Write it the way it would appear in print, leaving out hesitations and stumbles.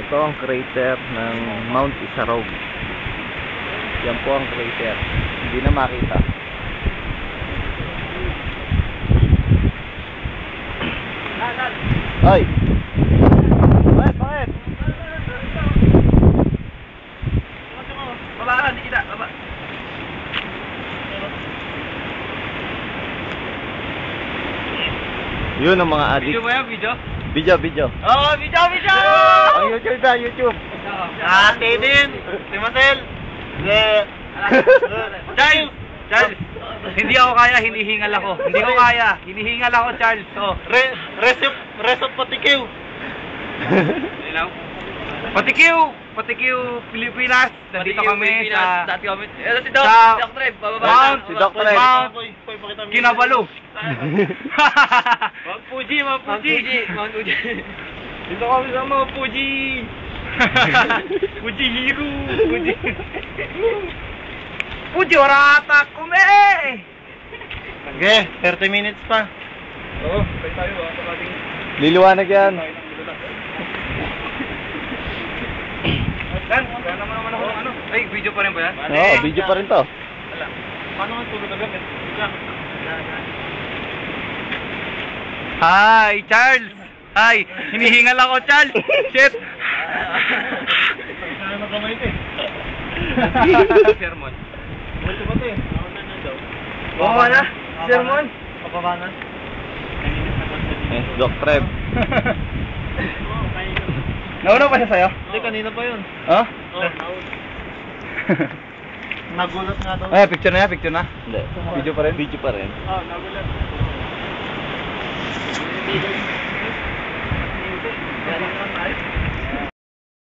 Ito ang crater ng Mount Isarog. Yan po ang crater. Hindi na makita. Ay! Bakit? Baba ka, hindi kita. Baba. Yun ang mga adik. Video mo yan, video? Video. Oo, video! Ang YouTube na, YouTube. Ate din! Si Marcel! Charles! Hindi ako kaya, hinihingal ako. Hindi ko kaya, hinihingal ako, Charles. So, Resop Patikiw! Patikiw, Pilipinas. Nandito kami sa... Dati kami. Ito si Doc. Sa- Si Doc Trev. Mount, Si Doc Trev. Mount Kinabalu. Mount Fuji. Mount Fuji. Dito kami sa Mount Fuji. Fuji Hero. Fuji Orata Kume. Okay, 30 minutes pa. Oo, tayo sa ating... Liliwanag yan. Dan, kaya naman ako ng ano. Ay, video pa rin ba yan? Oo, video pa rin to. Paano nga tulog agad? Hi, Charles! Hi! Hinihingal ako, Charles! Shit! Saan na kamay ito eh? Sermon. Buto ba ito eh? Oo na? Sermon? Pababa na? Eh, Doc Trev. Nauna pa siya sa'yo? Hindi, kanina pa yun. Ha? Nagulat nga daw. Ay, picture na. Hindi. Video pa rin? Video pa rin. Nagulat.